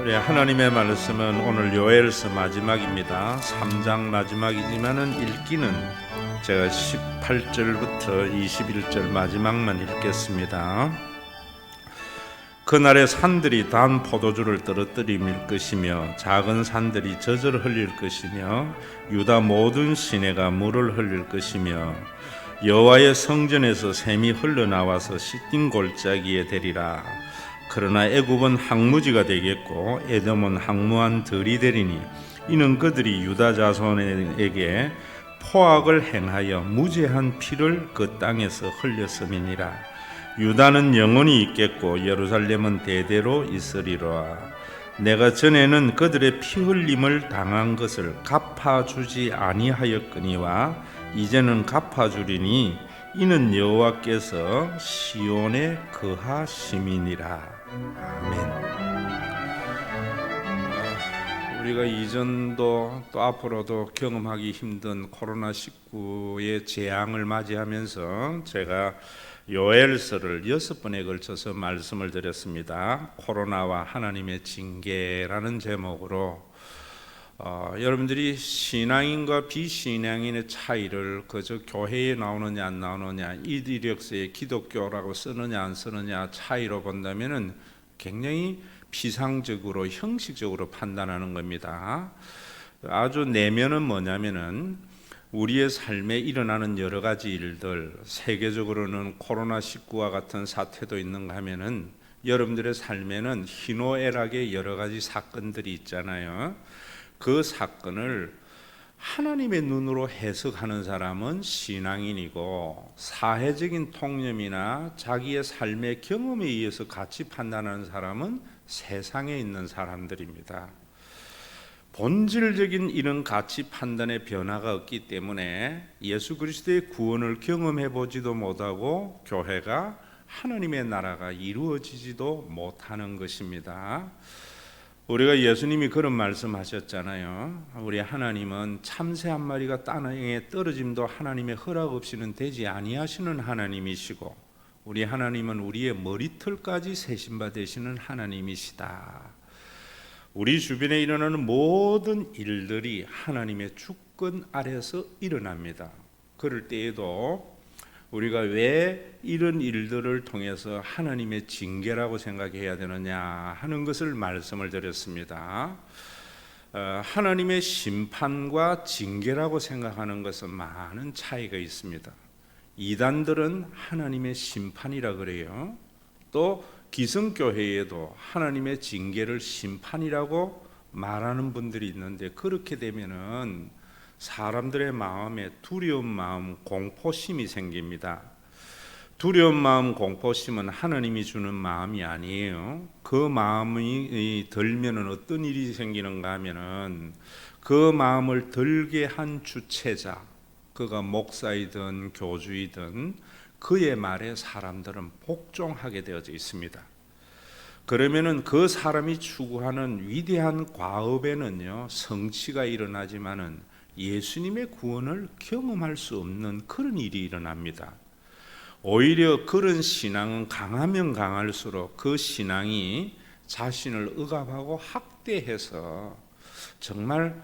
우리 하나님의 말씀은 오늘 요엘서 마지막입니다. 3장 마지막이지만은 읽기는 제가 18절부터 21절 마지막만 읽겠습니다. 그날의 산들이 단 포도주를 떨어뜨릴 것이며 작은 산들이 젖을 흘릴 것이며 유다 모든 시내가 물을 흘릴 것이며 여호와의 성전에서 샘이 흘러나와서 시딘 골짜기에 되리라. 그러나 애굽은 항무지가 되겠고 에돔은 항무한 들이 되리니 이는 그들이 유다 자손에게 포악을 행하여 무죄한 피를 그 땅에서 흘렸음이니라. 유다는 영원히 있겠고 예루살렘은 대대로 있으리라. 내가 전에는 그들의 피 흘림을 당한 것을 갚아주지 아니하였거니와 이제는 갚아주리니 이는 여호와께서 시온에 거하심이니라. 아멘. 우리가 이전도 또 앞으로도 경험하기 힘든 코로나19의 재앙을 맞이하면서 제가 요엘서를 6번에 걸쳐서 말씀을 드렸습니다. 코로나와 하나님의 징계라는 제목으로 여러분들이 신앙인과 비신앙인의 차이를 그저 교회에 나오느냐 안 나오느냐, 이력서에 기독교라고 쓰느냐 안 쓰느냐 차이로 본다면은 굉장히 피상적으로 형식적으로 판단하는 겁니다. 아주 내면은 뭐냐면은 우리의 삶에 일어나는 여러 가지 일들, 세계적으로는 코로나19와 같은 사태도 있는가 하면은 여러분들의 삶에는 희노애락의 여러 가지 사건들이 있잖아요. 그 사건을 하나님의 눈으로 해석하는 사람은 신앙인이고, 사회적인 통념이나 자기의 삶의 경험에 의해서 같이 판단하는 사람은 세상에 있는 사람들입니다. 본질적인 이런 가치 판단의 변화가 없기 때문에 예수 그리스도의 구원을 경험해 보지도 못하고 교회가 하나님의 나라가 이루어지지도 못하는 것입니다. 우리가 예수님이 그런 말씀하셨잖아요. 우리 하나님은 참새 한 마리가 땅에 떨어짐도 하나님의 허락 없이는 되지 아니하시는 하나님이시고, 우리 하나님은 우리의 머리털까지 세신 바 되시는 하나님이시다. 우리 주변에 일어나는 모든 일들이 하나님의 주권 아래서 일어납니다. 그럴 때에도 우리가 왜 이런 일들을 통해서 하나님의 징계라고 생각해야 되느냐 하는 것을 말씀을 드렸습니다. 하나님의 심판과 징계라고 생각하는 것은 많은 차이가 있습니다. 이단들은 하나님의 심판이라 그래요. 또 기성교회에도 하나님의 징계를 심판이라고 말하는 분들이 있는데, 그렇게 되면은 사람들의 마음에 두려운 마음, 공포심이 생깁니다. 두려운 마음, 공포심은 하나님이 주는 마음이 아니에요. 그 마음이 들면은 어떤 일이 생기는가 하면은 그 마음을 들게 한 주체자, 그가 목사이든 교주이든 그의 말에 사람들은 복종하게 되어져 있습니다. 그러면은 그 사람이 추구하는 위대한 과업에는요, 성취가 일어나지만은 예수님의 구원을 경험할 수 없는 그런 일이 일어납니다. 오히려 그런 신앙은 강하면 강할수록 그 신앙이 자신을 억압하고 학대해서 정말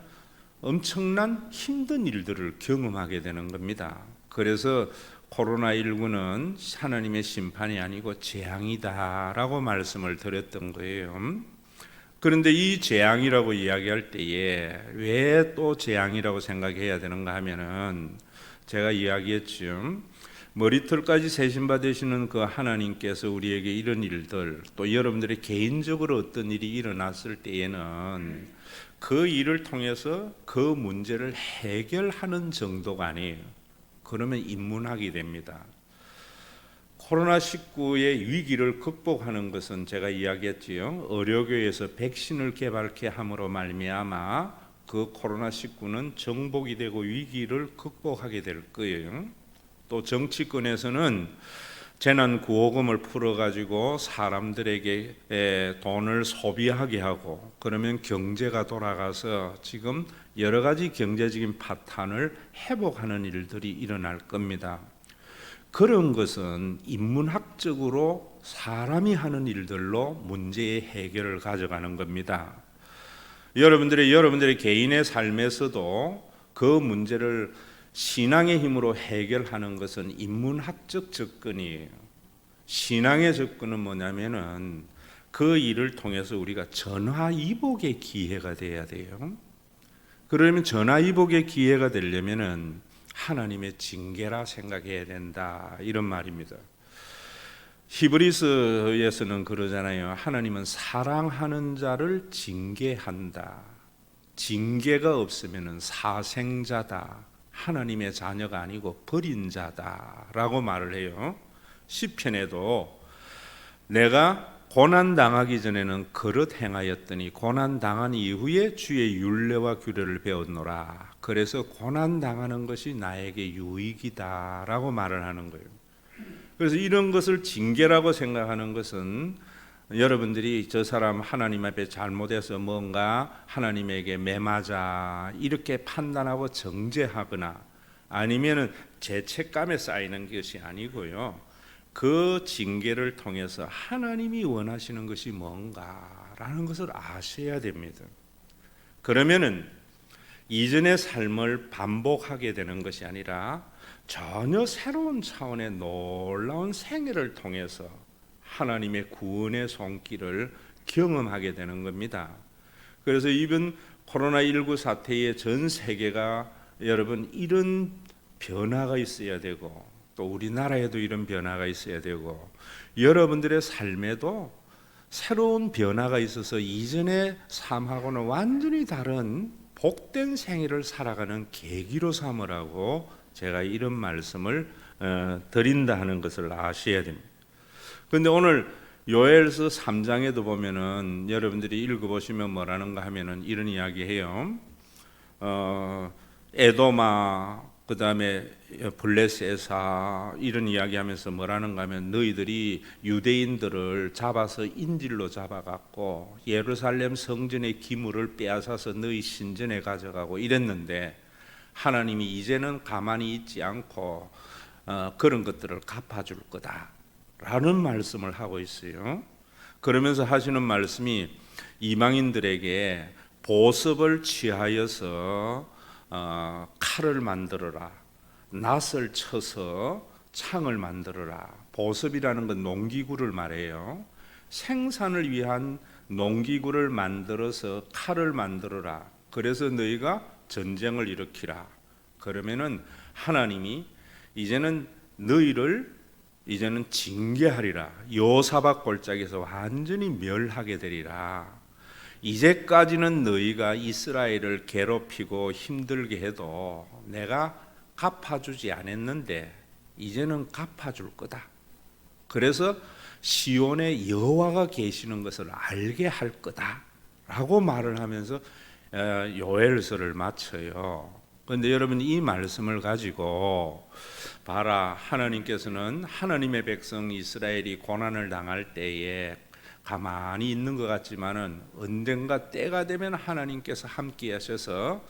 엄청난 힘든 일들을 경험하게 되는 겁니다. 그래서 코로나19는 하나님의 심판이 아니고 재앙이다라고 말씀을 드렸던 거예요. 그런데 이 재앙이라고 이야기할 때에 왜 또 재앙이라고 생각해야 되는가 하면은, 제가 이야기했죠. 머리털까지 세신 바 되시는 그 하나님께서 우리에게 이런 일들, 또 여러분들의 개인적으로 어떤 일이 일어났을 때에는 그 일을 통해서 그 문제를 해결하는 정도가 아니에요. 그러면 인문학이 됩니다. 코로나19의 위기를 극복하는 것은 제가 이야기했지요. 의료계에서 백신을 개발케 함으로 말미암아 그 코로나19는 정복이 되고 위기를 극복하게 될 거예요. 또 정치권에서는 재난구호금을 풀어가지고 사람들에게 돈을 소비하게 하고, 그러면 경제가 돌아가서 지금 여러 가지 경제적인 파탄을 회복하는 일들이 일어날 겁니다. 그런 것은 인문학적으로 사람이 하는 일들로 문제의 해결을 가져가는 겁니다. 여러분들의 개인의 삶에서도 그 문제를 신앙의 힘으로 해결하는 것은 인문학적 접근이에요. 신앙의 접근은 뭐냐면은 그 일을 통해서 우리가 전화위복의 기회가 돼야 돼요. 그러면 전화위복의 기회가 되려면은 하나님의 징계라 생각해야 된다, 이런 말입니다. 히브리서에서는 그러잖아요. 하나님은 사랑하는 자를 징계한다. 징계가 없으면은 사생자다, 하나님의 자녀가 아니고 버린 자다라고 말을 해요. 시편에도 내가 고난 당하기 전에는 그릇 행하였더니 고난 당한 이후에 주의 율례와 규례를 배웠노라. 그래서 고난 당하는 것이 나에게 유익이다라고 말을 하는 거예요. 그래서 이런 것을 징계라고 생각하는 것은 여러분들이 저 사람 하나님 앞에 잘못해서 뭔가 하나님에게 매맞아 이렇게 판단하고 정죄하거나 아니면은 죄책감에 쌓이는 것이 아니고요. 그 징계를 통해서 하나님이 원하시는 것이 뭔가라는 것을 아셔야 됩니다. 그러면은 이전의 삶을 반복하게 되는 것이 아니라 전혀 새로운 차원의 놀라운 생애를 통해서 하나님의 구원의 손길을 경험하게 되는 겁니다. 그래서 이번 코로나19 사태에 전 세계가 여러분 이런 변화가 있어야 되고 또 우리나라에도 이런 변화가 있어야 되고 여러분들의 삶에도 새로운 변화가 있어서 이전의 삶하고는 완전히 다른 복된 생애를 살아가는 계기로 삼으라고 제가 이런 말씀을 드린다 하는 것을 아셔야 됩니다. 그런데 오늘 요엘서 3장에도 보면은 여러분들이 읽어보시면 뭐라는가 하면은 이런 이야기해요. 에도마 그 다음에 블레셋아 이런 이야기하면서 뭐라는가 하면 너희들이 유대인들을 잡아서 인질로 잡아갔고 예루살렘 성전의 기물을 빼앗아서 너희 신전에 가져가고 이랬는데 하나님이 이제는 가만히 있지 않고 그런 것들을 갚아줄 거다라는 말씀을 하고 있어요. 그러면서 하시는 말씀이 이방인들에게 보습을 취하여서 칼을 만들어라, 낫을 쳐서 창을 만들어라. 보습이라는 건 농기구를 말해요. 생산을 위한 농기구를 만들어서 칼을 만들어라. 그래서 너희가 전쟁을 일으키라. 그러면은 하나님이 이제는 너희를 이제는 징계하리라. 요사박 골짜기에서 완전히 멸하게 되리라. 이제까지는 너희가 이스라엘을 괴롭히고 힘들게 해도 내가 갚아주지 않았는데 이제는 갚아줄 거다. 그래서 시온에 여호와가 계시는 것을 알게 할 거다라고 말을 하면서 요엘서를 마쳐요. 그런데 여러분 이 말씀을 가지고 봐라, 하나님께서는 하나님의 백성 이스라엘이 고난을 당할 때에 가만히 있는 것 같지만은 언젠가 때가 되면 하나님께서 함께 하셔서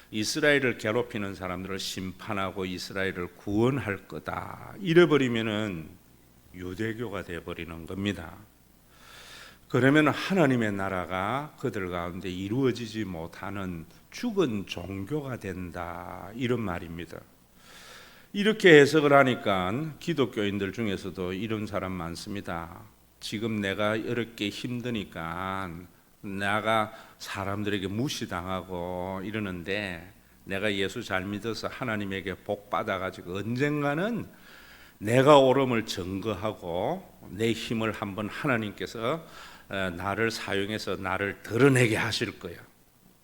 이스라엘을 괴롭히는 사람들을 심판하고 이스라엘을 구원할 거다. 이래버리면은 유대교가 되어버리는 겁니다. 그러면 하나님의 나라가 그들 가운데 이루어지지 못하는 죽은 종교가 된다, 이런 말입니다. 이렇게 해석을 하니까 기독교인들 중에서도 이런 사람 많습니다. 지금 내가 이렇게 힘드니까 내가 사람들에게 무시당하고 이러는데 내가 예수 잘 믿어서 하나님에게 복 받아가지고 언젠가는 내가 옳음을 증거하고 내 힘을 한번 하나님께서 나를 사용해서 나를 드러내게 하실 거야.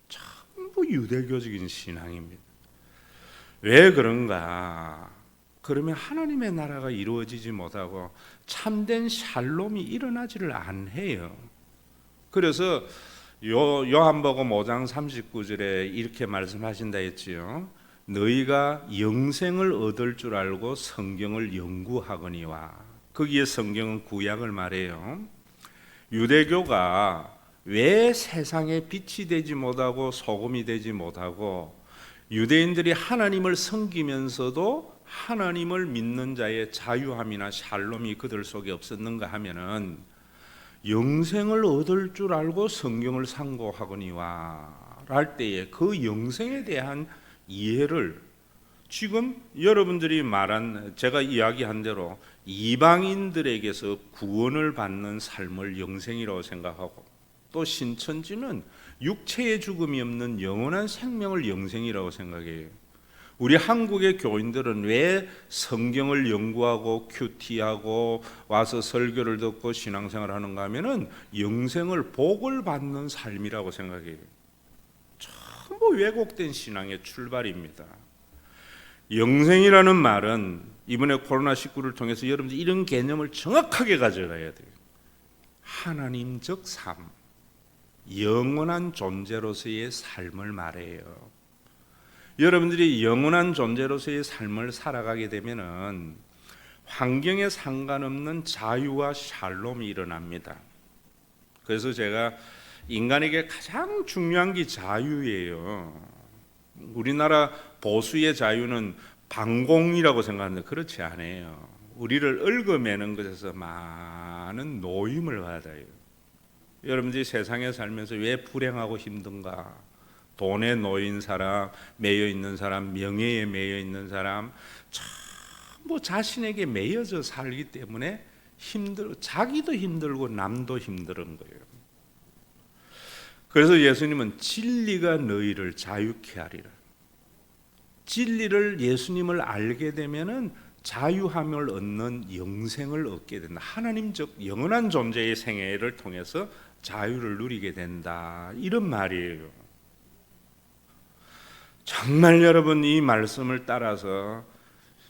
전부 유대교적인 신앙입니다. 왜 그런가? 그러면 하나님의 나라가 이루어지지 못하고 참된 샬롬이 일어나지를 않아요. 그래서 요한복음 5장 39절에 이렇게 말씀하신다 했지요. 너희가 영생을 얻을 줄 알고 성경을 연구하거니와. 거기에 성경은 구약을 말해요. 유대교가 왜 세상에 빛이 되지 못하고 소금이 되지 못하고 유대인들이 하나님을 섬기면서도 하나님을 믿는 자의 자유함이나 샬롬이 그들 속에 없었는가 하면은 영생을 얻을 줄 알고 성경을 상고하거니와 할 때에 그 영생에 대한 이해를 지금 여러분들이 말한 제가 이야기한 대로 이방인들에게서 구원을 받는 삶을 영생이라고 생각하고 또 신천지는 육체의 죽음이 없는 영원한 생명을 영생이라고 생각해요. 우리 한국의 교인들은 왜 성경을 연구하고 큐티하고 와서 설교를 듣고 신앙생활을 하는가 하면은 영생을 복을 받는 삶이라고 생각해요. 전부 왜곡된 신앙의 출발입니다. 영생이라는 말은 이번에 코로나19를 통해서 여러분들 이런 개념을 정확하게 가져가야 돼요. 하나님적 삶, 영원한 존재로서의 삶을 말해요. 여러분들이 영원한 존재로서의 삶을 살아가게 되면은 환경에 상관없는 자유와 샬롬이 일어납니다. 그래서 제가 인간에게 가장 중요한 게 자유예요. 우리나라 보수의 자유는 반공이라고 생각하는데 그렇지 않아요. 우리를 얽어매는 것에서 많은 노임을 받아요. 여러분들이 세상에 살면서 왜 불행하고 힘든가? 돈에 놓인 사람, 매여 있는 사람, 명예에 매여 있는 사람, 전부 자신에게 매여져 살기 때문에 자기도 힘들고 남도 힘든 거예요. 그래서 예수님은 진리가 너희를 자유케 하리라. 진리를 예수님을 알게 되면은 자유함을 얻는 영생을 얻게 된다. 하나님적 영원한 존재의 생애를 통해서 자유를 누리게 된다. 이런 말이에요. 정말 여러분 이 말씀을 따라서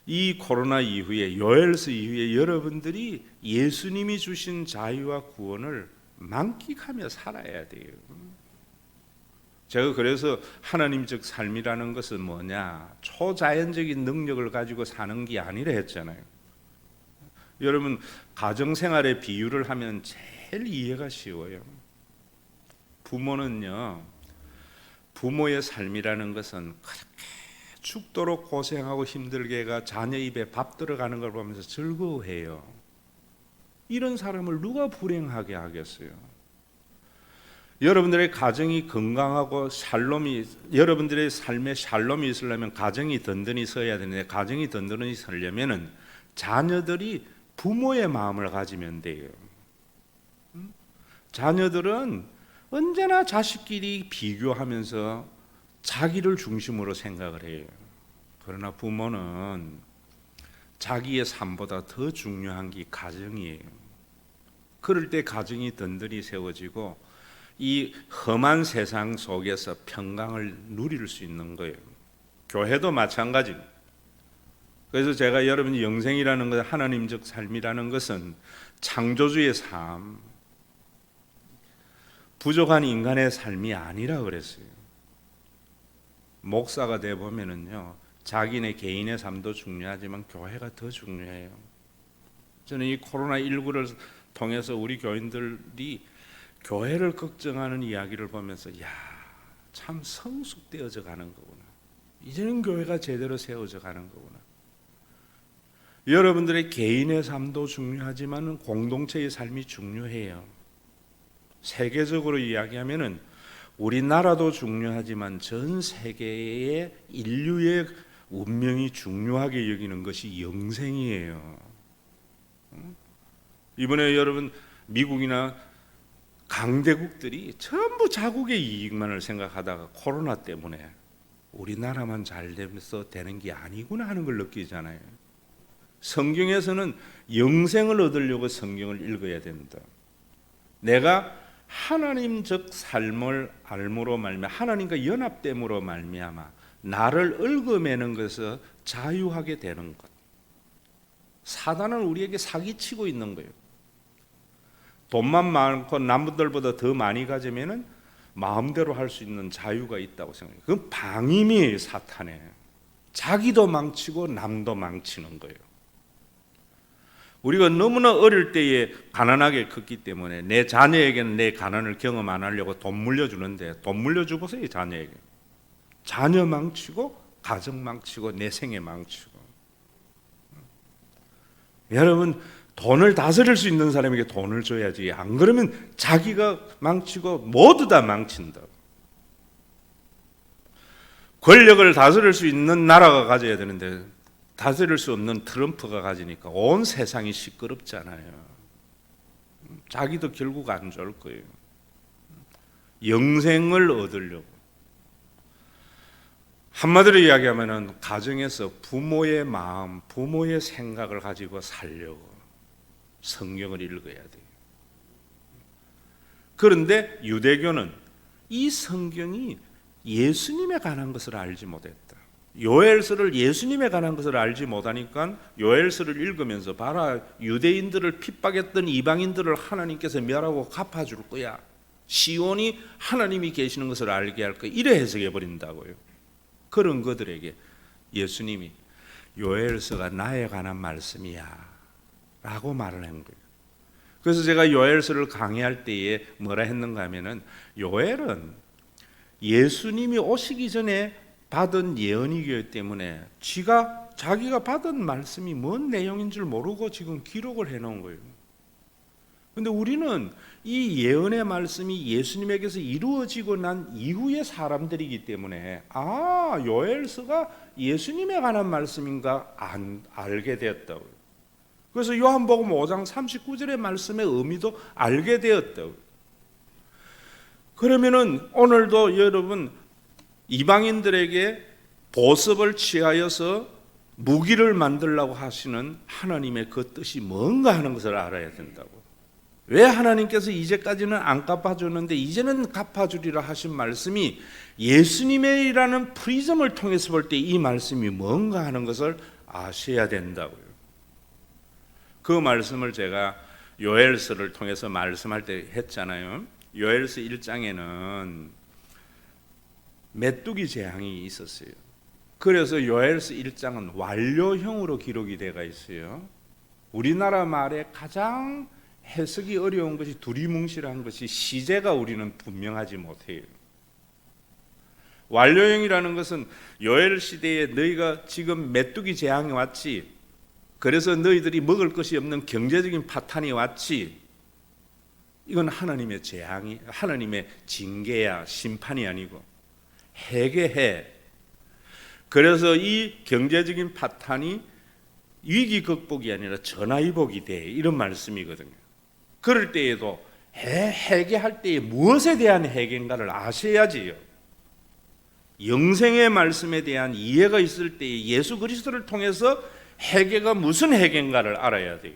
이 코로나 이후에 요엘서 이후에 여러분들이 예수님이 주신 자유와 구원을 만끽하며 살아야 돼요. 제가 그래서 하나님적 삶이라는 것은 뭐냐? 초자연적인 능력을 가지고 사는 게 아니라 했잖아요. 여러분 가정생활의 비유를 하면 제일 이해가 쉬워요. 부모는요, 부모의 삶이라는 것은 그렇게 죽도록 고생하고 힘들게가 자녀 입에 밥 들어가는 걸 보면서 즐거워해요. 이런 사람을 누가 불행하게 하겠어요? 여러분들의 가정이 건강하고 여러분들의 삶에 샬롬이 있으려면 가정이 든든히 서야 되는데, 가정이 든든히 서려면은 자녀들이 부모의 마음을 가지면 돼요. 자녀들은 언제나 자식끼리 비교하면서 자기를 중심으로 생각을 해요. 그러나 부모는 자기의 삶보다 더 중요한 게 가정이에요. 그럴 때 가정이 든든히 세워지고 이 험한 세상 속에서 평강을 누릴 수 있는 거예요. 교회도 마찬가지입니다. 그래서 제가 여러분이 영생이라는 것, 하나님적 삶이라는 것은 창조주의 삶, 부족한 인간의 삶이 아니라 그랬어요. 목사가 돼 보면은요, 자기네 개인의 삶도 중요하지만 교회가 더 중요해요. 저는 이 코로나19를 통해서 우리 교인들이 교회를 걱정하는 이야기를 보면서 참 성숙되어져 가는 거구나. 이제는 교회가 제대로 세워져 가는 거구나. 여러분들의 개인의 삶도 중요하지만 공동체의 삶이 중요해요. 세계적으로 이야기하면은 우리나라도 중요하지만 전 세계의 인류의 운명이 중요하게 여기는 것이 영생이에요. 이번에 여러분 미국이나 강대국들이 전부 자국의 이익만을 생각하다가 코로나 때문에 우리나라만 잘 되면서 되는 게 아니구나 하는 걸 느끼잖아요. 성경에서는 영생을 얻으려고 성경을 읽어야 됩니다. 내가 하나님적 삶을 알므로 말미암아 하나님과 연합됨으로 말미암아 나를 얽어매는 것을 자유하게 되는 것. 사단은 우리에게 사기치고 있는 거예요. 돈만 많고 남들보다 더 많이 가지면은 마음대로 할 수 있는 자유가 있다고 생각해요. 그건 방임이에요, 사탄에. 자기도 망치고 남도 망치는 거예요. 우리가 너무나 어릴 때에 가난하게 컸기 때문에 내 자녀에게는 내 가난을 경험 안 하려고 돈 물려주는데 돈 물려주고서 자녀에게 자녀 망치고 가정 망치고 내 생애 망치고 여러분, 돈을 다스릴 수 있는 사람에게 돈을 줘야지. 안 그러면 자기가 망치고 모두 다 망친다. 권력을 다스릴 수 있는 나라가 가져야 되는데 다스릴 수 없는 트럼프가 가지니까 온 세상이 시끄럽잖아요. 자기도 결국 안 좋을 거예요. 영생을 얻으려고. 한마디로 이야기하면 가정에서 부모의 마음, 부모의 생각을 가지고 살려고 성경을 읽어야 돼요. 그런데 유대교는 이 성경이 예수님에 관한 것을 알지 못했다. 요엘서를 예수님에 관한 것을 알지 못하니까 요엘서를 읽으면서 봐라, 유대인들을 핍박했던 이방인들을 하나님께서 멸하고 갚아줄 거야. 시온이 하나님이 계시는 것을 알게 할 거야. 이래 해석해 버린다고요. 그런 그들에게 예수님이 요엘서가 나에 관한 말씀이야 라고 말을 한 거예요. 그래서 제가 요엘서를 강의할 때에 뭐라 했는가 하면은, 요엘은 예수님이 오시기 전에 받은 예언이기 때문에 자기가 받은 말씀이 뭔 내용인 줄 모르고 지금 기록을 해놓은 거예요. 근데 우리는 이 예언의 말씀이 예수님에게서 이루어지고 난 이후의 사람들이기 때문에 요엘서가 예수님에 관한 말씀인가 알게 되었다고요. 그래서 요한복음 5장 39절의 말씀의 의미도 알게 되었다고요. 그러면은 오늘도 여러분, 이방인들에게 보습을 취하여서 무기를 만들려고 하시는 하나님의 그 뜻이 뭔가 하는 것을 알아야 된다고. 왜 하나님께서 이제까지는 안 갚아줬는데 이제는 갚아주리라 하신 말씀이 예수님이라는 프리즘을 통해서 볼 때 이 말씀이 뭔가 하는 것을 아셔야 된다고요. 그 말씀을 제가 요엘서를 통해서 말씀할 때 했잖아요. 요엘서 1장에는 메뚜기 재앙이 있었어요. 그래서 요엘서 1장은 완료형으로 기록이 되어 있어요. 우리나라 말에 가장 해석이 어려운 것이 두리뭉실한 것이 시제가 우리는 분명하지 못해요. 완료형이라는 것은 요엘 시대에 너희가 지금 메뚜기 재앙이 왔지, 그래서 너희들이 먹을 것이 없는 경제적인 파탄이 왔지, 이건 하나님의 재앙이, 하나님의 징계야, 심판이 아니고 회개해. 그래서 이 경제적인 파탄이 위기 극복이 아니라 전화위복이 돼, 이런 말씀이거든요. 그럴 때에도 회개할 때에 무엇에 대한 회개인가를 아셔야지요. 영생의 말씀에 대한 이해가 있을 때에 예수 그리스도를 통해서 회개가 무슨 회개인가를 알아야 돼요.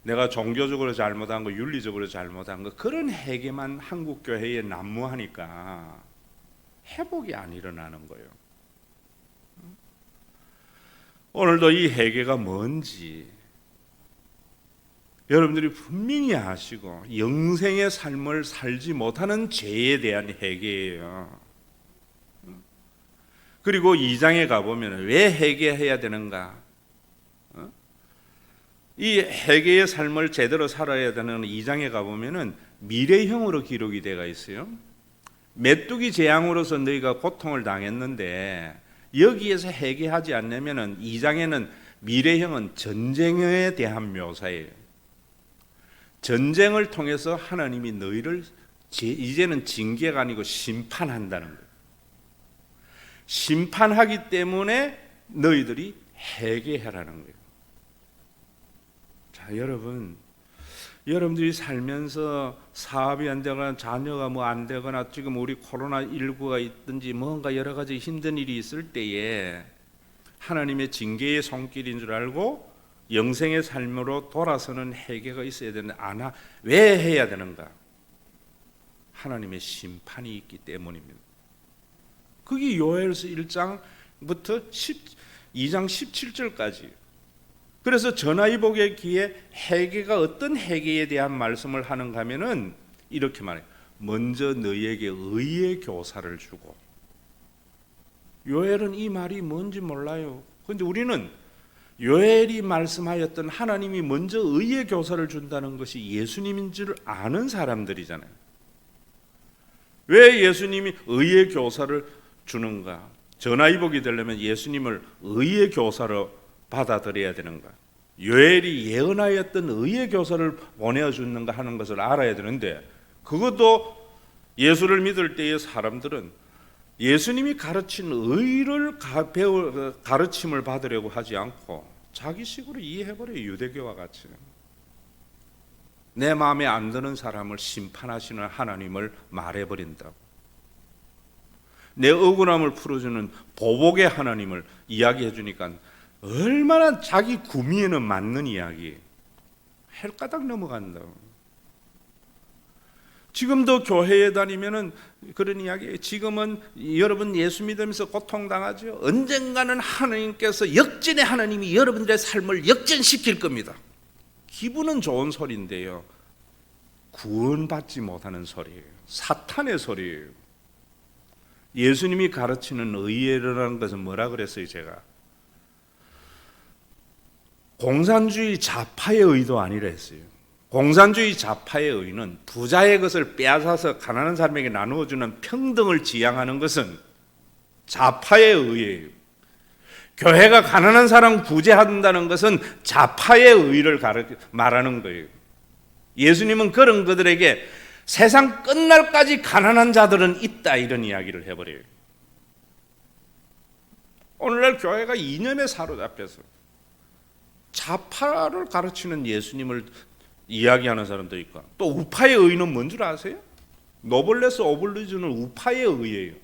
내가 종교적으로 잘못한 거, 윤리적으로 잘못한 거, 그런 회개만 한국 교회에 난무하니까 회복이 안 일어나는 거예요. 오늘도 이 회개가 뭔지 여러분들이 분명히 아시고, 영생의 삶을 살지 못하는 죄에 대한 회개예요. 그리고 2장에 가보면 왜 회개해야 되는가? 이 회개의 삶을 제대로 살아야 되는 2장에 가보면 미래형으로 기록이 되어 있어요. 메뚜기 재앙으로서 너희가 고통을 당했는데 여기에서 회개하지 않으면 2장에는 미래형은 전쟁에 대한 묘사예요. 전쟁을 통해서 하나님이 너희를 이제는 징계가 아니고 심판한다는 거예요. 심판하기 때문에 너희들이 회개하라는 거예요. 자, 여러분들이 살면서 사업이 안 되거나 자녀가 뭐 안 되거나 지금 우리 코로나19가 있든지 뭔가 여러 가지 힘든 일이 있을 때에 하나님의 징계의 손길인 줄 알고 영생의 삶으로 돌아서는 회개가 있어야 되는데 왜 해야 되는가? 하나님의 심판이 있기 때문입니다. 그게 요엘서 1장부터 2장 17절까지. 그래서 전화위복의 기에 회개가 어떤 회개에 대한 말씀을 하는가 하면은 이렇게 말해요. 먼저 너희에게 의의 교사를 주고. 요엘은 이 말이 뭔지 몰라요. 그런데 우리는 요엘이 말씀하였던 하나님이 먼저 의의 교사를 준다는 것이 예수님인 줄 아는 사람들이잖아요. 왜 예수님이 의의 교사를 주는가? 전화위복이 되려면 예수님을 의의 교사로 받아들여야 되는가? 요엘이 예언하였던 의의 교사를 보내주는가 하는 것을 알아야 되는데, 그것도 예수를 믿을 때의 사람들은 예수님이 가르친 의를 가르침을 받으려고 하지 않고 자기식으로 이해해버려요. 유대교와 같이. 내 마음에 안 드는 사람을 심판하시는 하나님을 말해버린다고. 내 억울함을 풀어주는 보복의 하나님을 이야기해 주니까 얼마나 자기 구미에는 맞는 이야기, 헬까닥 넘어간다고. 지금도 교회에 다니면은 그런 이야기, 지금은 여러분 예수 믿으면서 고통당하죠. 언젠가는 하나님께서, 역전의 하나님이 여러분들의 삶을 역전시킬 겁니다. 기분은 좋은 소리인데요, 구원받지 못하는 소리예요. 사탄의 소리예요. 예수님이 가르치는 의라는 것은 뭐라 그랬어요? 제가 공산주의 좌파의 의도 아니라 했어요. 공산주의 좌파의 의는 부자의 것을 빼앗아서 가난한 사람에게 나누어주는 평등을 지향하는 것은 좌파의 의예요. 교회가 가난한 사람 구제한다는 것은 좌파의 의를 말하는 거예요. 예수님은 그런 그들에게 세상 끝날까지 가난한 자들은 있다, 이런 이야기를 해버려요. 오늘날 교회가 이념에 사로잡혀서 좌파를 가르치는 예수님을 이야기하는 사람도 있고, 또 우파의 의는 뭔 줄 아세요? 노블레스 오블리주는 우파의 의예요.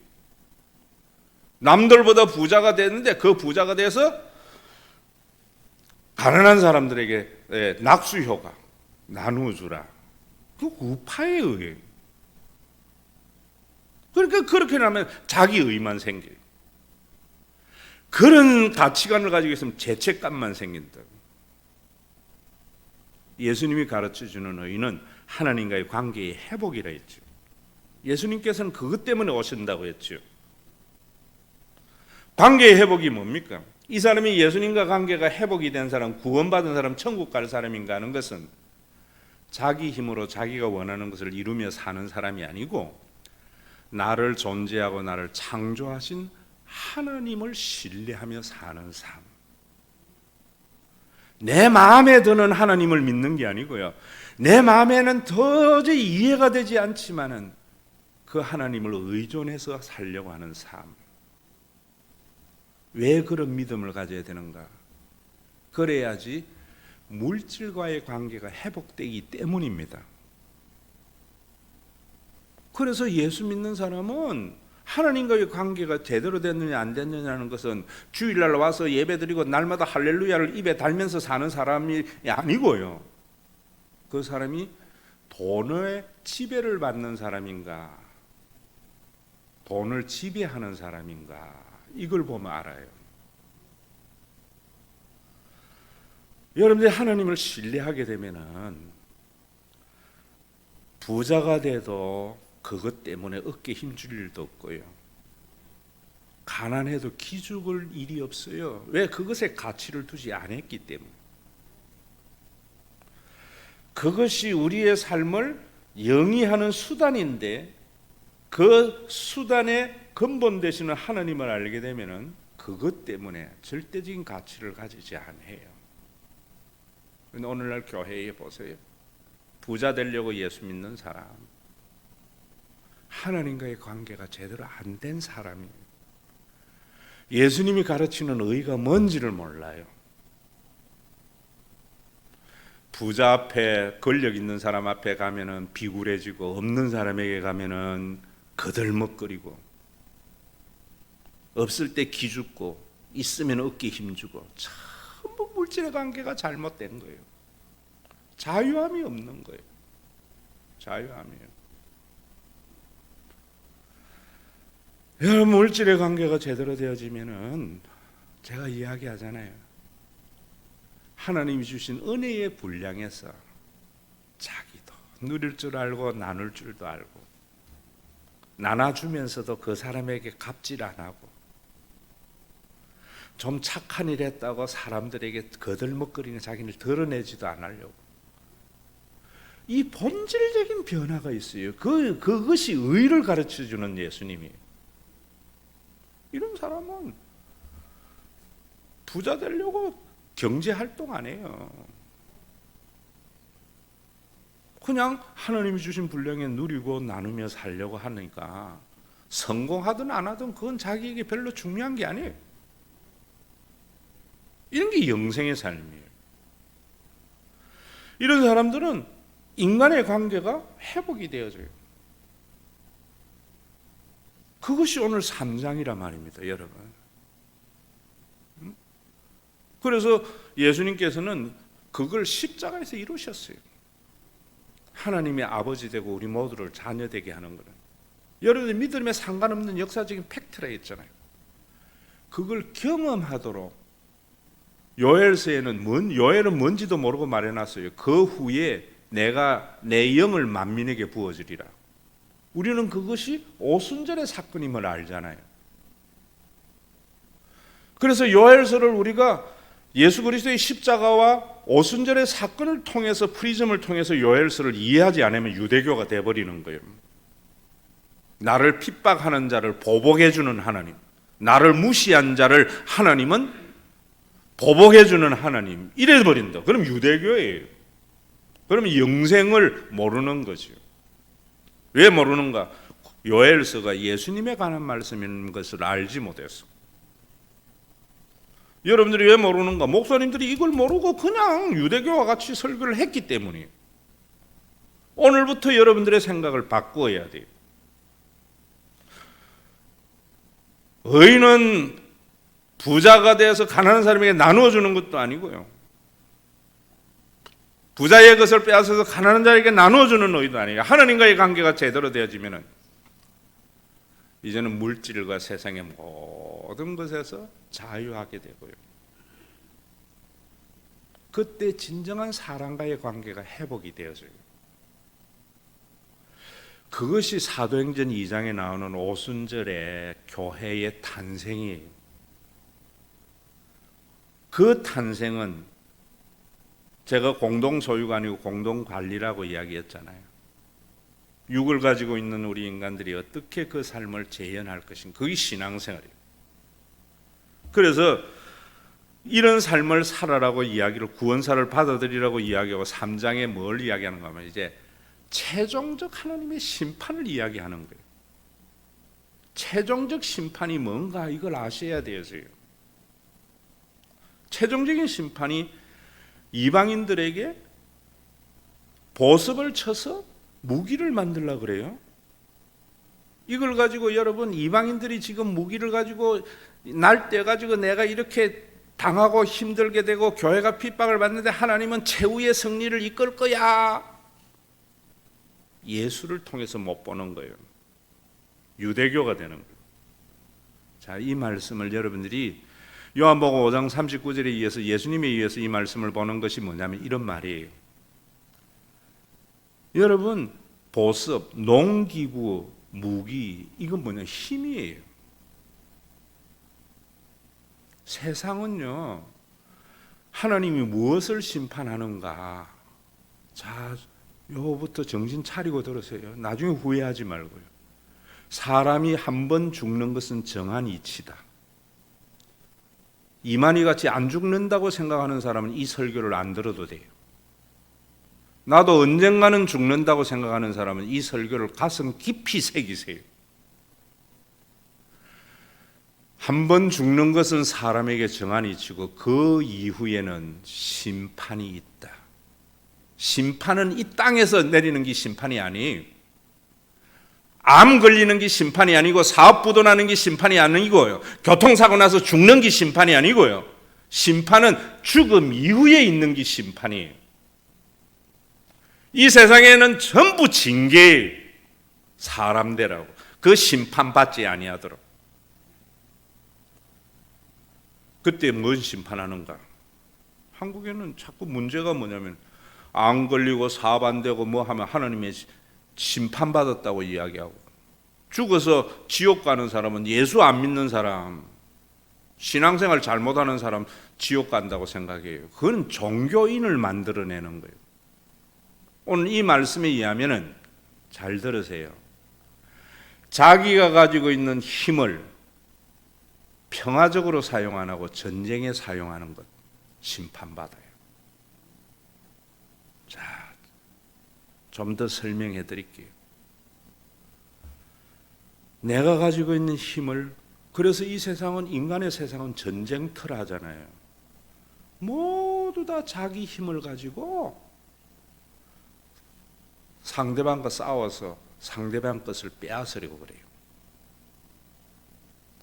남들보다 부자가 됐는데 그 부자가 돼서 가난한 사람들에게 낙수효과 나누어주라. 그 우파의 의예요. 그러니까 그렇게 하면 자기 의만 생겨요. 그런 가치관을 가지고 있으면 죄책감만 생긴다. 예수님이 가르쳐주는 의는 하나님과의 관계의 회복이라 했죠. 예수님께서는 그것 때문에 오신다고 했죠. 관계의 회복이 뭡니까? 이 사람이 예수님과 관계가 회복이 된 사람, 구원받은 사람, 천국 갈 사람인가 하는 것은 자기 힘으로 자기가 원하는 것을 이루며 사는 사람이 아니고, 나를 존재하고 나를 창조하신 하나님을 신뢰하며 사는 삶. 내 마음에 드는 하나님을 믿는 게 아니고요, 내 마음에는 도저히 이해가 되지 않지만은 그 하나님을 의존해서 살려고 하는 삶. 왜 그런 믿음을 가져야 되는가? 그래야지 물질과의 관계가 회복되기 때문입니다. 그래서 예수 믿는 사람은 하나님과의 관계가 제대로 됐느냐 안 됐느냐는 것은 주일날 와서 예배드리고 날마다 할렐루야를 입에 달면서 사는 사람이 아니고요, 그 사람이 돈의 지배를 받는 사람인가, 돈을 지배하는 사람인가, 이걸 보면 알아요. 여러분들이 하나님을 신뢰하게 되면은 부자가 돼도 그것 때문에 어깨 힘줄 일도 없고요, 가난해도 기죽을 일이 없어요. 왜? 그것에 가치를 두지 않았기 때문에. 그것이 우리의 삶을 영위하는 수단인데, 그 수단의 근본 되시는 하나님을 알게 되면은 그것 때문에 절대적인 가치를 가지지 않아요. 오늘날 교회에 보세요. 부자 되려고 예수 믿는 사람, 하나님과의 관계가 제대로 안 된 사람이에요. 예수님이 가르치는 의가 뭔지를 몰라요. 부자 앞에, 권력 있는 사람 앞에 가면은 비굴해지고, 없는 사람에게 가면은 거들먹거리고, 없을 때 기죽고, 있으면 어깨 힘주고, 전부 물질의 관계가 잘못된 거예요. 자유함이 없는 거예요. 자유함이에요. 여러분, 물질의 관계가 제대로 되어지면은 제가 이야기하잖아요. 하나님이 주신 은혜의 분량에서 자기도 누릴 줄 알고 나눌 줄도 알고, 나눠주면서도 그 사람에게 갑질 안 하고, 좀 착한 일 했다고 사람들에게 거들먹거리는 자기를 드러내지도 않으려고, 이 본질적인 변화가 있어요. 그것이 의를 가르쳐주는 예수님이에요. 이런 사람은 부자 되려고 경제 활동 안 해요. 그냥 하나님이 주신 분량에 누리고 나누며 살려고 하니까 성공하든 안 하든 그건 자기에게 별로 중요한 게 아니에요. 이런 게 영생의 삶이에요. 이런 사람들은 인간의 관계가 회복이 되어져요. 그것이 오늘 3장이란 말입니다, 여러분. 그래서 예수님께서는 그걸 십자가에서 이루셨어요. 하나님의 아버지 되고 우리 모두를 자녀 되게 하는 거는 여러분들 믿음에 상관없는 역사적인 팩트라 했잖아요. 그걸 경험하도록 요엘서에는 요엘은 뭔지도 모르고 말해놨어요. 그 후에 내가 내 영을 만민에게 부어주리라. 우리는 그것이 오순절의 사건임을 알잖아요. 그래서 요엘서를 우리가 예수 그리스도의 십자가와 오순절의 사건을 통해서 프리즘을 통해서 요엘서를 이해하지 않으면 유대교가 돼버리는 거예요. 나를 핍박하는 자를 보복해 주는 하나님, 나를 무시한 자를 하나님은 보복해 주는 하나님, 이래 버린다. 그럼 유대교예요. 그럼 영생을 모르는 거죠. 왜 모르는가? 요엘서가 예수님에 관한 말씀인 것을 알지 못했어. 여러분들이 왜 모르는가? 목사님들이 이걸 모르고 그냥 유대교와 같이 설교를 했기 때문이에요. 오늘부터 여러분들의 생각을 바꾸어야 돼요. 의인은 부자가 되어서 가난한 사람에게 나누어 주는 것도 아니고요. 부자의 것을 빼앗아서 가난한 자에게 나누어 주는 의도 아니에요. 하나님과의 관계가 제대로 되어지면은 이제는 물질과 세상의 모든 것에서 자유하게 되고요. 그때 진정한 사랑과의 관계가 회복이 되어져요. 그것이 사도행전 2장에 나오는 오순절의 교회의 탄생이에요. 그 탄생은 제가 공동소유가 아니고 공동관리라고 이야기했잖아요. 육을 가지고 있는 우리 인간들이 어떻게 그 삶을 재현할 것인가, 그게 신앙생활이에요. 그래서 이런 삶을 살아라고 이야기를, 구원사를 받아들이라고 이야기하고 3장에 뭘 이야기하는가 하면 이제 최종적 하나님의 심판을 이야기하는 거예요. 최종적 심판이 뭔가 이걸 아셔야 되어서요. 최종적인 심판이 이방인들에게 보습을 쳐서 무기를 만들려고 그래요. 이걸 가지고 여러분, 이방인들이 지금 무기를 가지고 날때 가지고 내가 이렇게 당하고 힘들게 되고 교회가 핍박을 받는데 하나님은 최후의 승리를 이끌 거야. 예수를 통해서 못 보는 거예요. 유대교가 되는 거예요. 자, 이 말씀을 여러분들이 요한복음 5장 39절에 의해서 예수님에 의해서 이 말씀을 보는 것이 뭐냐면 이런 말이에요. 여러분, 보습, 농기구, 무기, 이건 뭐냐? 힘이에요. 세상은요, 하나님이 무엇을 심판하는가? 자, 요거부터 정신 차리고 들으세요. 나중에 후회하지 말고요. 사람이 한 번 죽는 것은 정한 이치다. 이만희 같이 안 죽는다고 생각하는 사람은 이 설교를 안 들어도 돼요. 나도 언젠가는 죽는다고 생각하는 사람은 이 설교를 가슴 깊이 새기세요. 한 번 죽는 것은 사람에게 정한 이치고 그 이후에는 심판이 있다. 심판은 이 땅에서 내리는 게 심판이 아니에요. 암 걸리는 게 심판이 아니고 사업 부도나는 게 심판이 아니고요. 교통사고 나서 죽는 게 심판이 아니고요. 심판은 죽음 이후에 있는 게 심판이에요. 이 세상에는 전부 징계예요. 사람대라고. 그 심판받지 아니하도록. 그때 뭔 심판하는가? 한국에는 자꾸 문제가 뭐냐면 안 걸리고 사업 안 되고 뭐 하면 하나님의 심판받았다고 이야기하고, 죽어서 지옥 가는 사람은 예수 안 믿는 사람, 신앙생활 잘못하는 사람 지옥 간다고 생각해요. 그건 종교인을 만들어내는 거예요. 오늘 이 말씀에 의하면은 잘 들으세요. 자기가 가지고 있는 힘을 평화적으로 사용 안 하고 전쟁에 사용하는 것, 심판받아요. 자, 좀 더 설명해 드릴게요. 내가 가지고 있는 힘을, 그래서 이 세상은, 인간의 세상은 전쟁터라 하잖아요. 모두 다 자기 힘을 가지고 상대방과 싸워서 상대방 것을 빼앗으려고 그래요.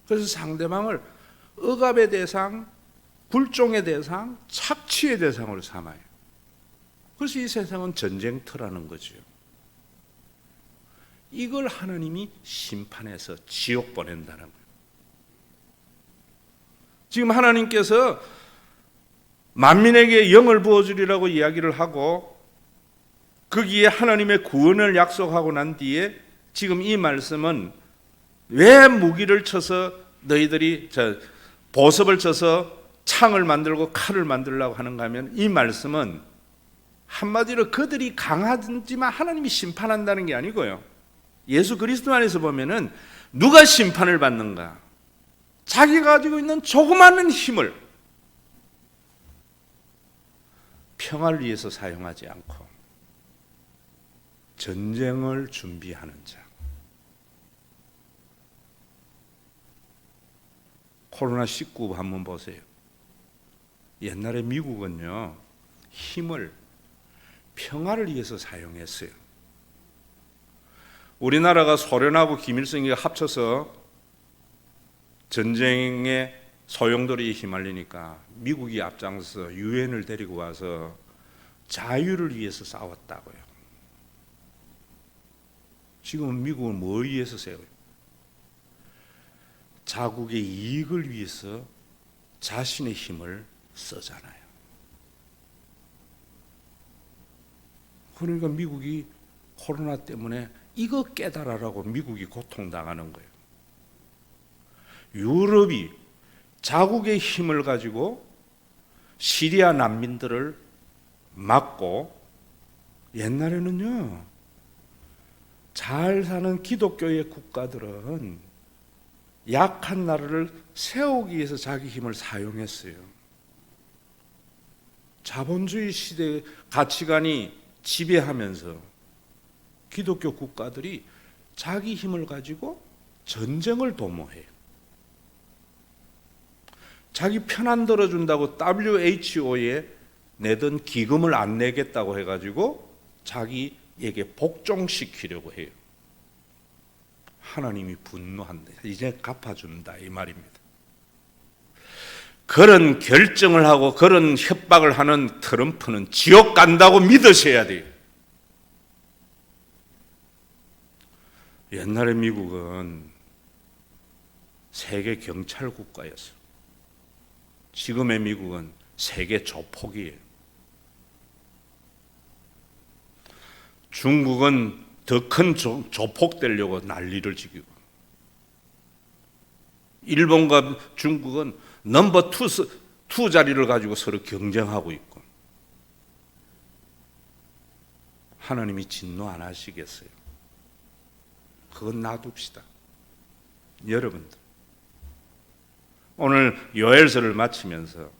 그래서 상대방을 억압의 대상, 불종의 대상, 착취의 대상으로 삼아요. 그래서 이 세상은 전쟁터라는 거죠. 이걸 하나님이 심판해서 지옥 보낸다는 거예요. 지금 하나님께서 만민에게 영을 부어주리라고 이야기를 하고 거기에 하나님의 구원을 약속하고 난 뒤에 지금 이 말씀은 왜 무기를 쳐서 너희들이 보습을 쳐서 창을 만들고 칼을 만들려고 하는가 하면, 이 말씀은 한마디로 그들이 강하지만 하나님이 심판한다는 게 아니고요. 예수 그리스도 안에서 보면은 누가 심판을 받는가? 자기가 가지고 있는 조그마한 힘을 평화를 위해서 사용하지 않고 전쟁을 준비하는 자. 코로나19 한번 보세요. 옛날에 미국은요, 힘을 평화를 위해서 사용했어요. 우리나라가 소련하고 김일성이 합쳐서 전쟁에 소용돌이에 휘말리니까 미국이 앞장서서 유엔을 데리고 와서 자유를 위해서 싸웠다고요. 지금은 미국은 뭐 위해서 싸워요? 자국의 이익을 위해서 자신의 힘을 쓰잖아요. 그러니까 미국이 코로나 때문에 이거 깨달아라고 미국이 고통당하는 거예요. 유럽이 자국의 힘을 가지고 시리아 난민들을 막고, 옛날에는요, 잘 사는 기독교의 국가들은 약한 나라를 세우기 위해서 자기 힘을 사용했어요. 자본주의 시대의 가치관이 지배하면서 기독교 국가들이 자기 힘을 가지고 전쟁을 도모해요. 자기 편안 들어준다고 WHO에 내던 기금을 안 내겠다고 해가지고 자기에게 복종시키려고 해요. 하나님이 분노한다. 이제 갚아준다 이 말입니다. 그런 결정을 하고 그런 협박을 하는 트럼프는 지옥 간다고 믿으셔야 돼요. 옛날에 미국은 세계 경찰 국가였어요. 지금의 미국은 세계 조폭이에요. 중국은 더 큰 조폭 되려고 난리를 지기고, 일본과 중국은 넘버 2 자리를 가지고 서로 경쟁하고 있고, 하나님이 진노 안 하시겠어요? 그건 놔둡시다. 여러분들, 오늘 요엘서를 마치면서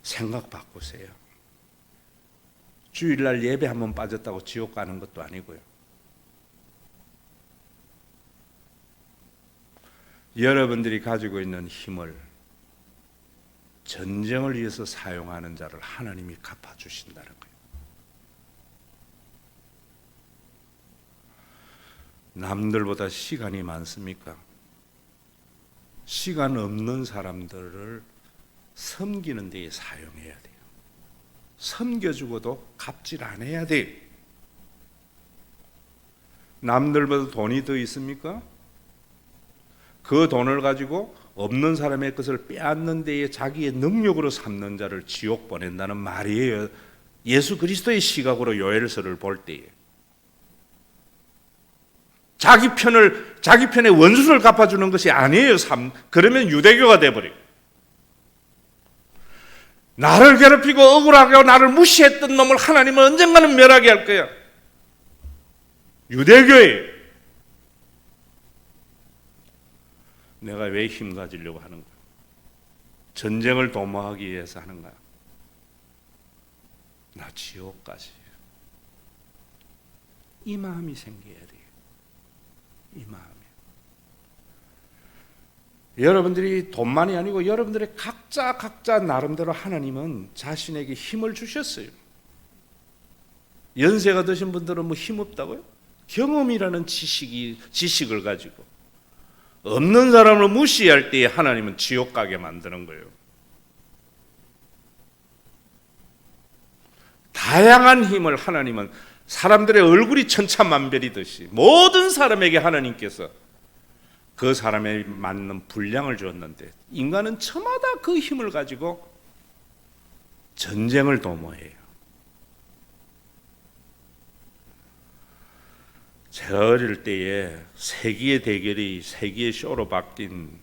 생각 바꾸세요. 주일날 예배 한번 빠졌다고 지옥 가는 것도 아니고요. 여러분들이 가지고 있는 힘을 전쟁을 위해서 사용하는 자를 하나님이 갚아주신다는 거예요. 남들보다 시간이 많습니까? 시간 없는 사람들을 섬기는 데에 사용해야 돼요. 섬겨주고도 갑질 안 해야 돼요. 남들보다 돈이 더 있습니까? 그 돈을 가지고 없는 사람의 것을 빼앗는 데에 자기의 능력으로 삼는 자를 지옥 보낸다는 말이에요. 예수 그리스도의 시각으로 요엘서를 볼 때에 자기 편의 원수를 갚아주는 것이 아니에요. 그러면 유대교가 돼버려요. 나를 괴롭히고 억울하게 하고 나를 무시했던 놈을 하나님은 언젠가는 멸하게 할 거야. 유대교예요. 내가 왜 힘 가지려고 하는가? 전쟁을 도모하기 위해서 하는가? 나 지옥까지. 이 마음이 생겨야 돼요. 이 마음이. 여러분들이 돈만이 아니고 여러분들의 각자 나름대로 하나님은 자신에게 힘을 주셨어요. 연세가 드신 분들은 뭐 힘 없다고요? 경험이라는 지식을 가지고 없는 사람을 무시할 때에 하나님은 지옥 가게 만드는 거예요. 다양한 힘을 하나님은 사람들의 얼굴이 천차만별이듯이 모든 사람에게 하나님께서 그 사람에 맞는 분량을 줬는데 인간은 저마다 그 힘을 가지고 전쟁을 도모해요. 제가 어릴 때에 세기의 대결이 세기의 쇼로 바뀐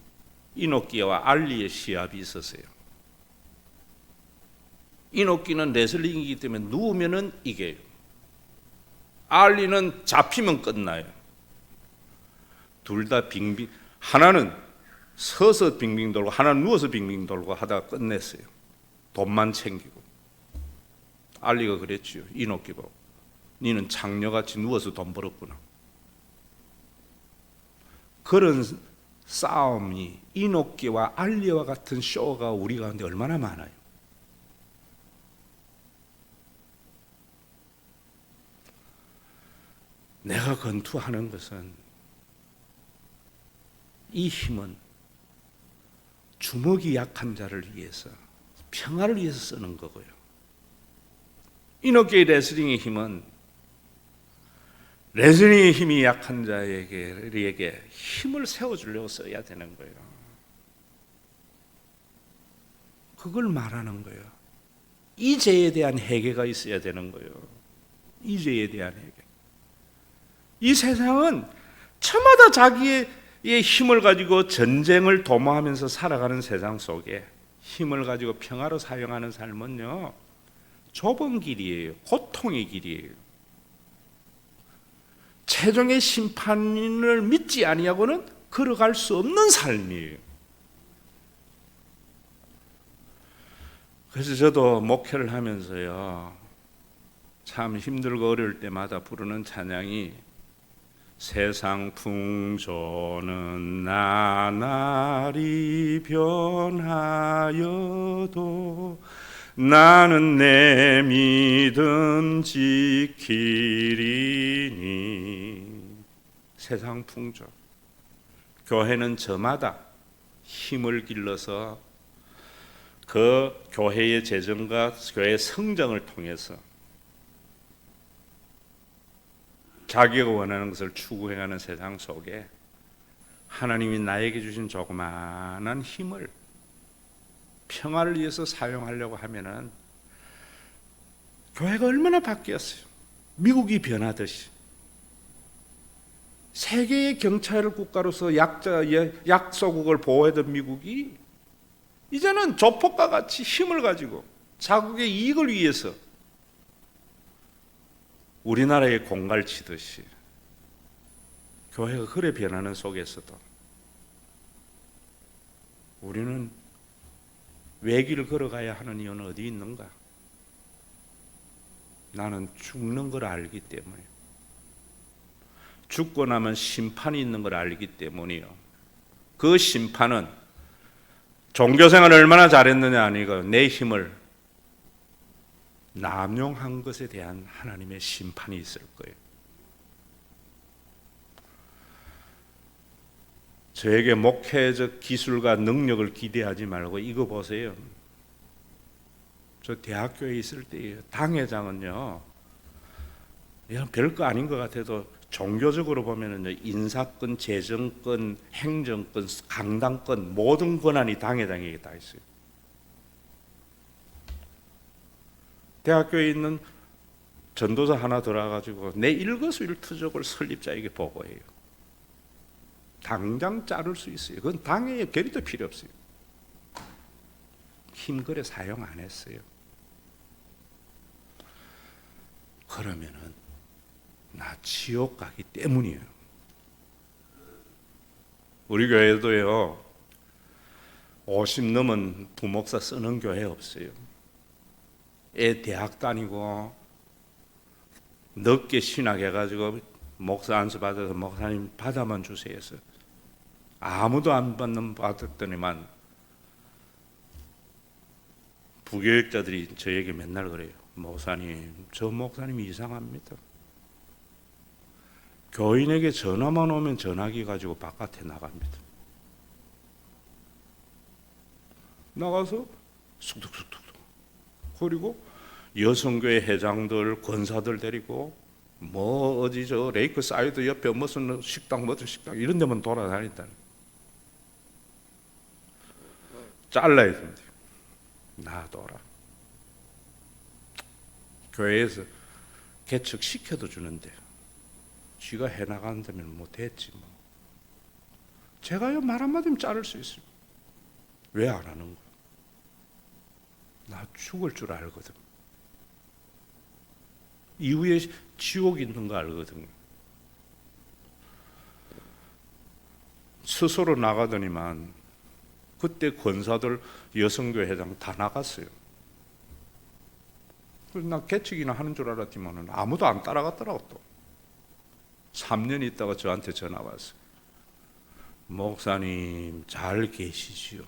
이노끼와 알리의 시합이 있었어요. 이노끼는 레슬링이기 때문에 누우면은 이겨요. 알리는 잡히면 끝나요. 둘 다 빙빙, 하나는 서서 빙빙 돌고 하나는 누워서 빙빙 돌고 하다가 끝냈어요. 돈만 챙기고. 알리가 그랬지요. 이노끼 보고. 니는 창녀같이 누워서 돈 벌었구나. 그런 싸움이 이노끼와 알리와 같은 쇼가 우리 가운데 얼마나 많아요. 내가 권투하는 것은 이 힘은 주먹이 약한 자를 위해서 평화를 위해서 쓰는 거고요. 이노끼의 레슬링의 힘은 레슬링의 힘이 약한 자에게 힘을 세워주려고 써야 되는 거예요. 그걸 말하는 거예요. 이 죄에 대한 회개가 있어야 되는 거예요. 이 죄에 대한 회개. 이 세상은 저마다 자기의 힘을 가지고 전쟁을 도모하면서 살아가는 세상 속에 힘을 가지고 평화로 사용하는 삶은요, 좁은 길이에요. 고통의 길이에요. 최종의 심판을 믿지 아니하고는 걸어갈 수 없는 삶이에요. 그래서 저도 목회를 하면서요, 참 힘들고 어려울 때마다 부르는 찬양이 세상 풍조는 나날이 변하여도 나는 내 믿음 지키리니. 세상 풍조. 교회는 저마다 힘을 길러서 그 교회의 재정과 교회의 성장을 통해서 자기가 원하는 것을 추구해가는 세상 속에 하나님이 나에게 주신 조그마한 힘을 평화를 위해서 사용하려고 하면은 교회가 얼마나 바뀌었어요. 미국이 변하듯이 세계의 경찰 국가로서 약소국을 보호하던 미국이 이제는 조폭과 같이 힘을 가지고 자국의 이익을 위해서 우리나라의 공갈 치듯이 교회가 그래 변하는 속에서도 우리는 외길을 걸어가야 하는 이유는 어디 있는가? 나는 죽는 걸 알기 때문에, 죽고 나면 심판이 있는 걸 알기 때문이요. 그 심판은 종교생활을 얼마나 잘했느냐 아니고 내 힘을 남용한 것에 대한 하나님의 심판이 있을 거예요. 저에게 목회적 기술과 능력을 기대하지 말고 이거 보세요. 저 대학교에 있을 때예요. 당회장은요, 별거 아닌 것 같아도 종교적으로 보면은요, 인사권, 재정권, 행정권, 강당권 모든 권한이 당회장에게 다 있어요. 대학교에 있는 전도사 하나 들어가지고 내 일거수일투족을 설립자에게 보고해요. 당장 자를 수 있어요. 그건 당회의 결의도 필요 없어요. 힘거래 사용 안 했어요. 그러면은 나 지옥 가기 때문이에요. 우리 교회도요, 50 넘은 부목사 쓰는 교회 없어요. 애 대학 다니고 늦게 신학해가지고 목사 안수 받아서 목사님 받아만 주세요 해서 아무도 안 받았더니만 부교육자들이 저에게 맨날 그래요. 목사님, 저 목사님이 이상합니다. 교인에게 전화만 오면 전화기 가지고 바깥에 나갑니다. 나가서 쑥둑쑥둑 그리고 여성교회 회장들, 권사들 데리고 뭐 어디 저 레이크 사이드 옆에 무슨 식당 이런 데만 돌아다닌다. 잘라야 됩니다. 놔둬라. 교회에서 개척 시켜도 주는데 쥐가 해나간다면 뭐 됐지 뭐. 제가요 말 한마디면 자를 수 있어요. 왜 안 하는 거야? 나 죽을 줄 알거든. 이후에 지옥 있는 거 알거든요. 스스로 나가더니만 그때 권사들 여성교회 회장 다 나갔어요. 그래서 나 개척이나 하는 줄 알았지만 아무도 안 따라갔더라고. 또 3년 있다가 저한테 전화 왔어요. 목사님 잘 계시지요?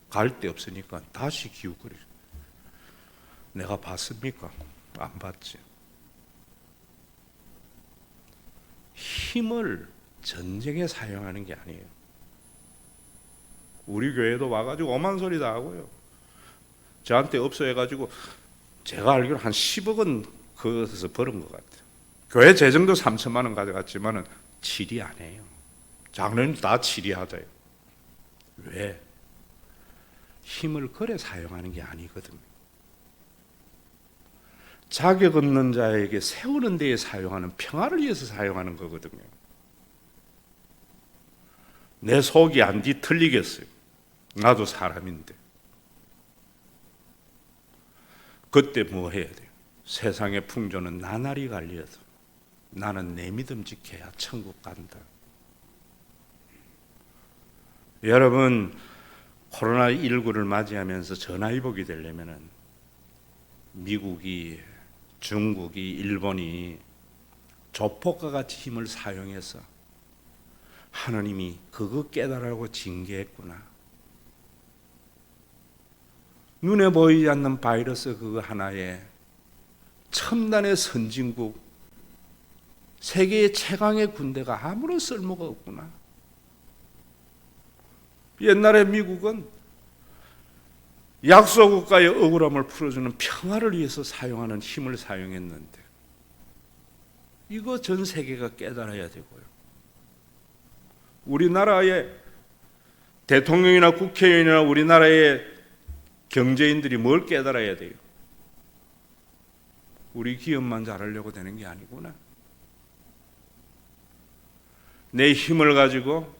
갈 데 없으니까 다시 기웃거리죠. 내가 봤습니까? 안 봤지. 힘을 전쟁에 사용하는 게 아니에요. 우리 교회도 와가지고 오만 소리 다 하고요. 저한테 없어 해가지고 제가 알기로 한 10억은 그것에서 벌은 것 같아요. 교회 재정도 3천만 원 가져갔지만은 질의 안 해요. 장로님 다 질의하자요. 왜? 힘을 그래 사용하는 게 아니거든요. 자격 없는 자에게 세우는 데에 사용하는 평화를 위해서 사용하는 거거든요. 내 속이 안 뒤틀리겠어요. 나도 사람인데. 그때 뭐 해야 돼요? 세상의 풍조는 나날이 갈려도 나는 내 믿음 지켜야 천국 간다. 여러분 코로나19를 맞이하면서 전화위복이 되려면은 미국이, 중국이, 일본이 조폭과 같이 힘을 사용해서 하나님이 그거 깨달으라고 징계했구나. 눈에 보이지 않는 바이러스 그거 하나에 첨단의 선진국, 세계의 최강의 군대가 아무런 쓸모가 없구나. 옛날에 미국은 약소국가의 억울함을 풀어주는 평화를 위해서 사용하는 힘을 사용했는데 이거 전 세계가 깨달아야 되고요. 우리나라의 대통령이나 국회의원이나 우리나라의 경제인들이 뭘 깨달아야 돼요? 우리 기업만 잘하려고 되는 게 아니구나. 내 힘을 가지고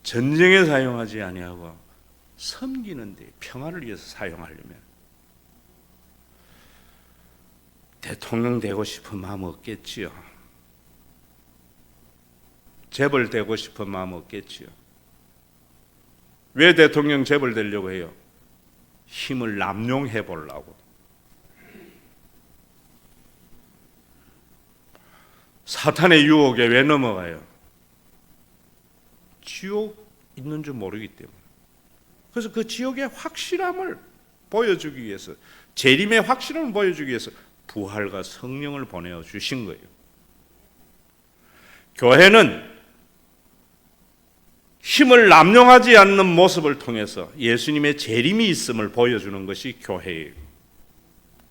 전쟁에 사용하지 아니하고 섬기는 데 평화를 위해서 사용하려면 대통령 되고 싶은 마음 없겠지요. 재벌 되고 싶은 마음 없겠지요. 왜 대통령 재벌 되려고 해요? 힘을 남용해 보려고. 사탄의 유혹에 왜 넘어가요? 지옥 있는 줄 모르기 때문에. 그래서 그 지옥의 확실함을 보여주기 위해서, 재림의 확실함을 보여주기 위해서 부활과 성령을 보내어 주신 거예요. 교회는 힘을 남용하지 않는 모습을 통해서 예수님의 재림이 있음을 보여주는 것이 교회예요.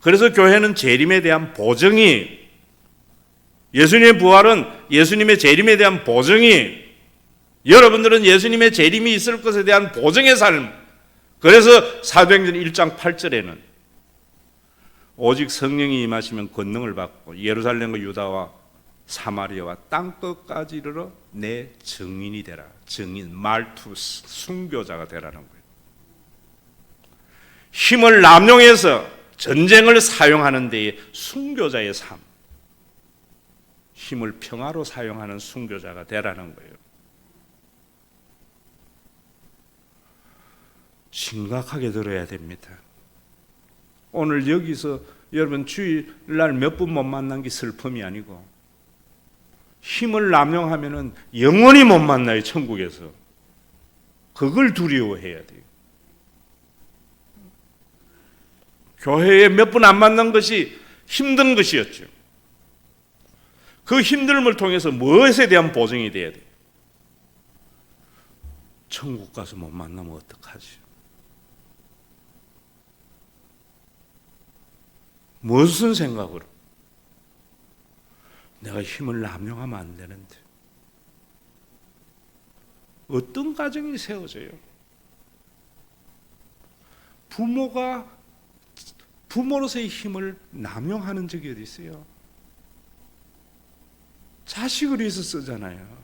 그래서 교회는 재림에 대한 보증이, 예수님의 부활은 예수님의 재림에 대한 보증이, 여러분들은 예수님의 재림이 있을 것에 대한 보증의 삶. 그래서 사도행전 1장 8절에는 오직 성령이 임하시면 권능을 받고 예루살렘과 유다와 사마리아와 땅끝까지 이르러 내 증인이 되라. 증인, 말투, 순교자가 되라는 거예요. 힘을 남용해서 전쟁을 사용하는 데에 순교자의 삶, 힘을 평화로 사용하는 순교자가 되라는 거예요. 심각하게 들어야 됩니다. 오늘 여기서 여러분 주일날 몇 분 못 만난 게 슬픔이 아니고 힘을 남용하면은 영원히 못 만나요, 천국에서. 그걸 두려워해야 돼요. 교회에 몇 분 안 만난 것이 힘든 것이었죠. 그 힘듦을 통해서 무엇에 대한 보증이 돼야 돼요? 천국 가서 못 만나면 어떡하지? 무슨 생각으로? 내가 힘을 남용하면 안 되는데. 어떤 가정이 세워져요? 부모가 부모로서의 힘을 남용하는 적이 어디 있어요? 자식을 위해서 쓰잖아요.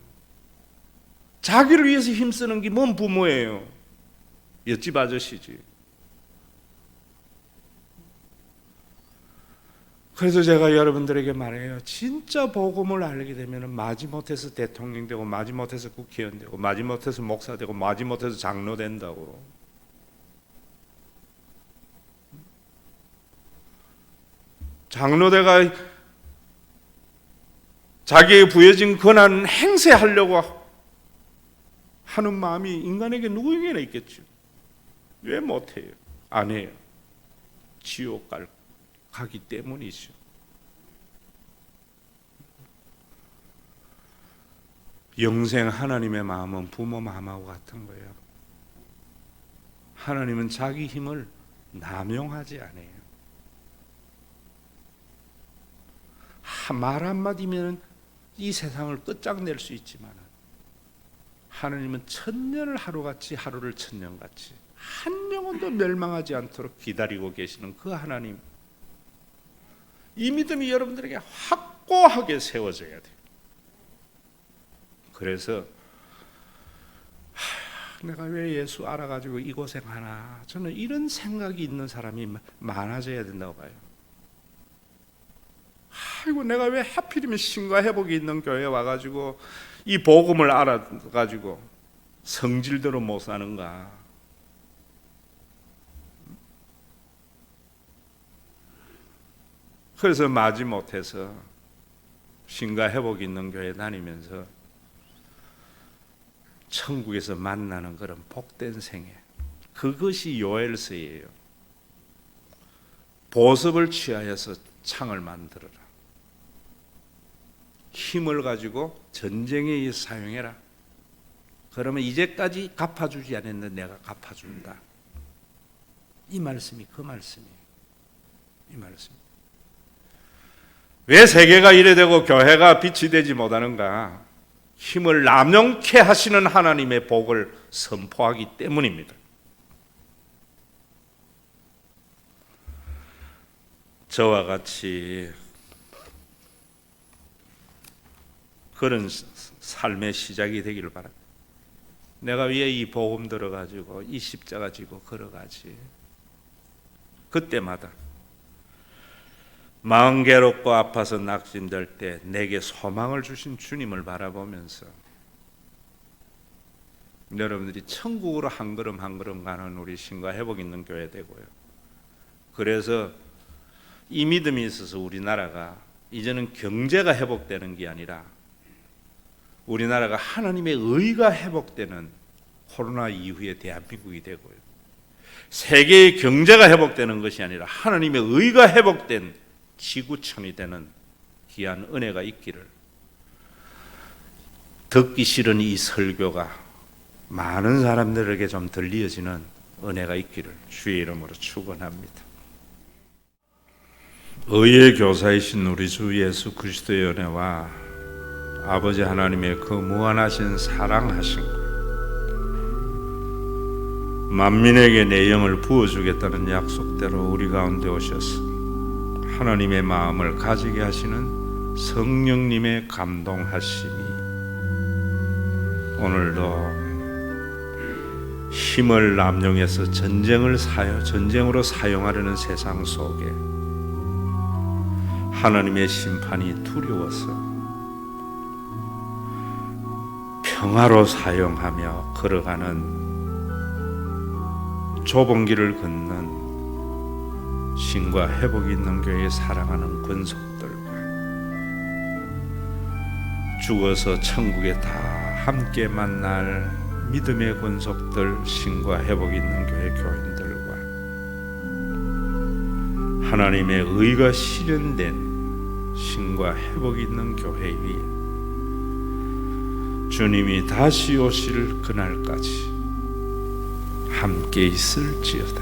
자기를 위해서 힘쓰는 게 뭔 부모예요? 옆집 아저씨지. 그래서 제가 여러분들에게 말해요. 진짜 복음을 알게 되면 마지못해서 대통령 되고 마지못해서 국회의원 되고 마지못해서 목사 되고 마지못해서 장로 된다고. 장로대가 자기의 부여진 권한 행세하려고 하는 마음이 인간에게 누구에게나 있겠죠. 왜 못해요? 안 해요. 지옥 가기 때문이죠. 영생 하나님의 마음은 부모 마음하고 같은 거예요. 하나님은 자기 힘을 남용하지 않아요. 말 한마디면 이 세상을 끝장낼 수 있지만 하나님은 천년을 하루같이 하루를 천년같이 한 영혼도 멸망하지 않도록 기다리고 계시는 그 하나님, 이 믿음이 여러분들에게 확고하게 세워져야 돼요. 그래서 내가 왜 예수 알아가지고 이 고생하나, 저는 이런 생각이 있는 사람이 많아져야 된다고 봐요. 아이고 내가 왜 하필이면 신과 회복이 있는 교회에 와가지고 이 복음을 알아가지고 성질대로 못 사는가. 그래서 마지못해서 신과 회복이 있는 교회 다니면서 천국에서 만나는 그런 복된 생애, 그것이 요엘서예요. 보습을 취하여서 창을 만들어라. 힘을 가지고 전쟁에 의해서 사용해라. 그러면 이제까지 갚아주지 않았는데 내가 갚아준다. 이 말씀이 그 말씀이에요. 이 말씀. 왜 세계가 이래 되고 교회가 빛이 되지 못하는가? 힘을 남용케 하시는 하나님의 복을 선포하기 때문입니다. 저와 같이 그런 삶의 시작이 되기를 바랍니다. 내가 왜 이 복음 들어가지고 이 십자가 지고 걸어가지? 그때마다 마음 괴롭고 아파서 낙심될 때 내게 소망을 주신 주님을 바라보면서 여러분들이 천국으로 한 걸음 한 걸음 가는 우리 신과 회복 있는 교회 되고요. 그래서 이 믿음이 있어서 우리나라가 이제는 경제가 회복되는 게 아니라 우리나라가 하나님의 의가 회복되는 코로나 이후의 대한민국이 되고요. 세계의 경제가 회복되는 것이 아니라 하나님의 의가 회복된 지구촌이 되는 귀한 은혜가 있기를, 듣기 싫은 이 설교가 많은 사람들에게 좀 들려지는 은혜가 있기를 주의 이름으로 축원합니다. 의의 교사이신 우리 주 예수 그리스도의 은혜와 아버지 하나님의 그 무한하신 사랑하신 것, 만민에게 내 영을 부어주겠다는 약속대로 우리 가운데 오셔서 하나님의 마음을 가지게 하시는 성령님의 감동하심이 오늘도 힘을 남용해서 전쟁으로 사용하려는 세상 속에 하나님의 심판이 두려워서 평화로 사용하며 걸어가는 좁은 길을 걷는 신과 회복이 있는 교회의 사랑하는 권속들과 죽어서 천국에 다 함께 만날 믿음의 권속들, 신과 회복이 있는 교회 교인들과 하나님의 의가 실현된 신과 회복이 있는 교회 위에 주님이 다시 오실 그날까지 함께 있을지어다.